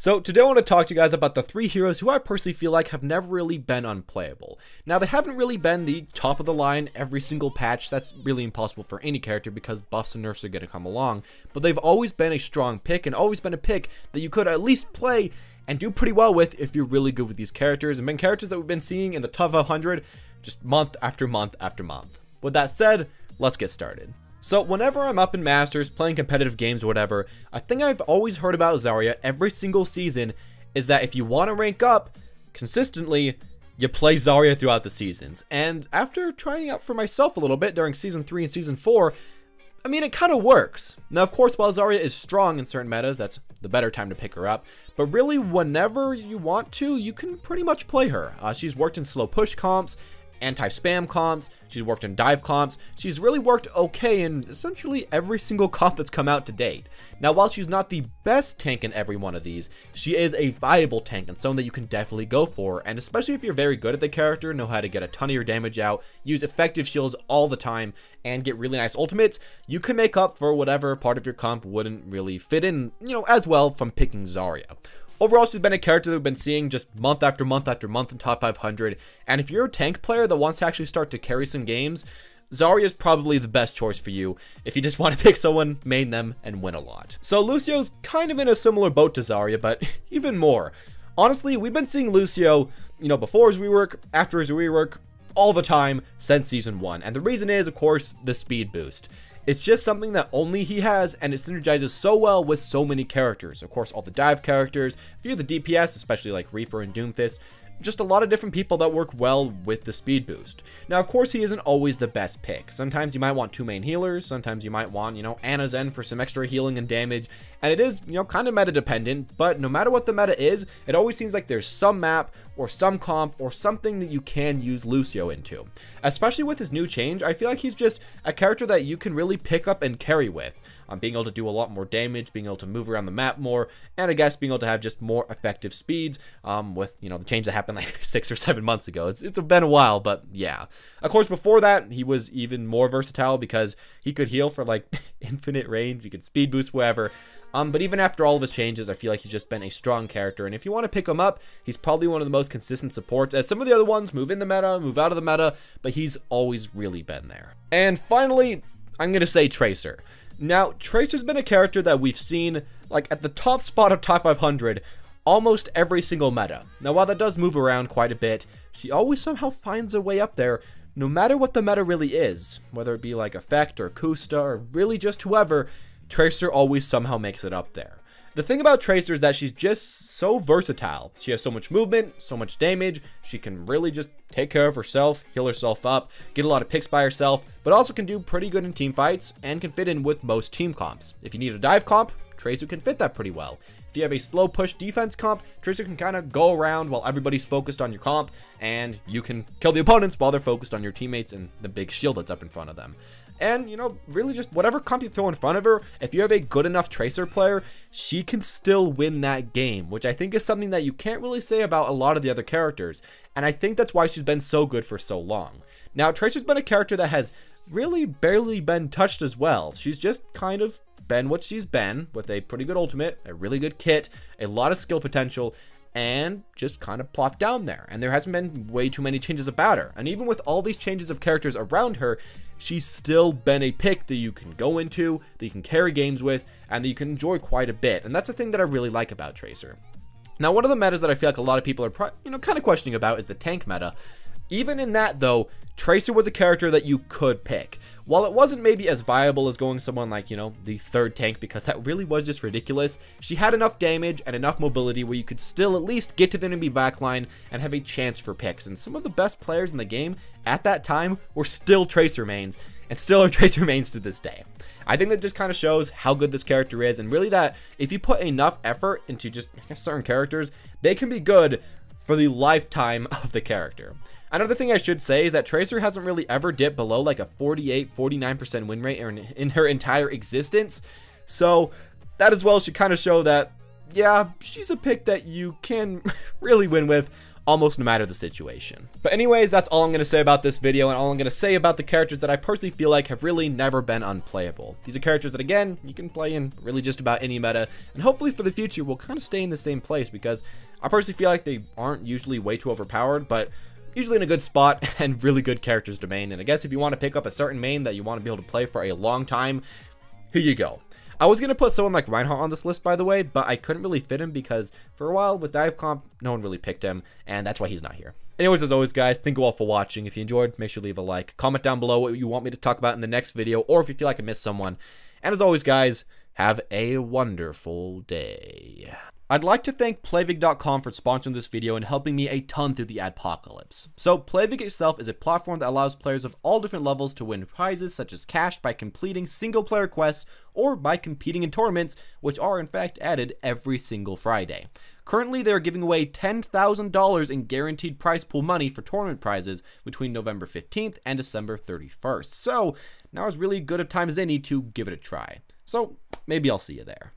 So today I want to talk to you guys about the 3 heroes who I personally feel like have never really been unplayable. Now, they haven't really been the top of the line every single patch. That's really impossible for any character because buffs and nerfs are going to come along. But they've always been a strong pick and always been a pick that you could at least play and do pretty well with if you're really good with these characters, and been characters that we've been seeing in the top 100 just month after month after month. With that said, let's get started. So whenever I'm up in Masters, playing competitive games or whatever, a thing I've always heard about Zarya every single season is that if you want to rank up consistently, you play Zarya throughout the seasons. And after trying out for myself a little bit during Season 3 and Season 4, I mean, it kind of works. Now, of course, while Zarya is strong in certain metas, that's the better time to pick her up. But really, whenever you want to, you can pretty much play her. She's worked in slow push comps, anti-spam comps, she's worked in dive comps, she's really worked okay in essentially every single comp that's come out to date. Now, while she's not the best tank in every one of these, she is a viable tank and someone that you can definitely go for, and especially if you're very good at the character, know how to get a ton of your damage out, use effective shields all the time, and get really nice ultimates, you can make up for whatever part of your comp wouldn't really fit in, as well from picking Zarya. Overall, she's been a character that we've been seeing just month after month after month in top 500. And if you're a tank player that wants to actually start to carry some games, Zarya is probably the best choice for you if you just want to pick someone, main them, and win a lot. So Lucio's kind of in a similar boat to Zarya, but even more. Honestly, we've been seeing Lucio, before his rework, after his rework, all the time since Season 1. And the reason is, of course, the speed boost. It's just something that only he has, and it synergizes so well with so many characters. Of course, all the dive characters, a few of the DPS, especially like Reaper and Doomfist, just a lot of different people that work well with the speed boost. Now, of course, he isn't always the best pick. Sometimes you might want 2 main healers, sometimes you might want, Ana Zen for some extra healing and damage, and it is, kind of meta dependent, but no matter what the meta is, it always seems like there's some map or some comp or something that you can use Lucio into. Especially with his new change, I feel like he's just a character that you can really pick up and carry with. Being able to do a lot more damage, being able to move around the map more, and I guess being able to have just more effective speeds with, the change that happened like 6 or 7 months ago. It's been a while, but yeah. Of course, before that, he was even more versatile because he could heal for like infinite range. He could speed boost wherever. But even after all of his changes, I feel like he's just been a strong character. And if you want to pick him up, he's probably one of the most consistent supports, as some of the other ones move in the meta, move out of the meta, but he's always really been there. And finally, I'm going to say Tracer. Now, Tracer's been a character that we've seen like at the top spot of top 500 almost every single meta. Now, while that does move around quite a bit, she always somehow finds a way up there, no matter what the meta really is. Whether it be like Effect or Kusta or really just whoever, Tracer always somehow makes it up there. The thing about Tracer is that she's just so versatile. She has so much movement, so much damage. She can really just take care of herself, heal herself up, get a lot of picks by herself, but also can do pretty good in team fights and can fit in with most team comps. If you need a dive comp, Tracer can fit that pretty well. If you have a slow push defense comp, Tracer can kind of go around while everybody's focused on your comp, and you can kill the opponents while they're focused on your teammates and the big shield that's up in front of them. And, really just whatever comp you throw in front of her, if you have a good enough Tracer player, she can still win that game, which I think is something that you can't really say about a lot of the other characters. And I think that's why she's been so good for so long. Now, Tracer's been a character that has really barely been touched as well. She's just kind of been what she's been, with a pretty good ultimate, a really good kit, a lot of skill potential, and just kind of plopped down there. And there hasn't been way too many changes about her. And even with all these changes of characters around her, she's still been a pick that you can go into, that you can carry games with, and that you can enjoy quite a bit. And that's the thing that I really like about Tracer. Now, one of the metas that I feel like a lot of people are kind of questioning about is the tank meta. Even in that, though, Tracer was a character that you could pick. While it wasn't maybe as viable as going someone like, the 3rd tank, because that really was just ridiculous, she had enough damage and enough mobility where you could still at least get to the enemy backline and have a chance for picks. And some of the best players in the game at that time were still Tracer mains, and still are Tracer mains to this day. I think that just kind of shows how good this character is, and really that if you put enough effort into just certain characters, they can be good for the lifetime of the character. Another thing I should say is that Tracer hasn't really ever dipped below like a 48-49% win rate in her entire existence. So that as well should kind of show that, yeah, she's a pick that you can really win with almost no matter the situation. But anyways, that's all I'm going to say about this video, and all I'm going to say about the characters that I personally feel like have really never been unplayable. These are characters that, again, you can play in really just about any meta, and hopefully for the future we'll kind of stay in the same place, because I personally feel like they aren't usually way too overpowered, but usually in a good spot and really good characters to main. And I guess if you want to pick up a certain main that you want to be able to play for a long time, here you go. I was going to put someone like Reinhardt on this list, by the way, but I couldn't really fit him because for a while with Dive Comp, no one really picked him, and that's why he's not here. Anyways, as always, guys, thank you all for watching. If you enjoyed, make sure to leave a like. Comment down below what you want me to talk about in the next video, or if you feel like I missed someone. And as always, guys, have a wonderful day. I'd like to thank Playvig.com for sponsoring this video and helping me a ton through the adpocalypse. So, Playvig itself is a platform that allows players of all different levels to win prizes such as cash by completing single-player quests or by competing in tournaments, which are in fact added every single Friday. Currently, they are giving away $10,000 in guaranteed prize pool money for tournament prizes between November 15th and December 31st. So, now is really good a time as any to give it a try. So, maybe I'll see you there.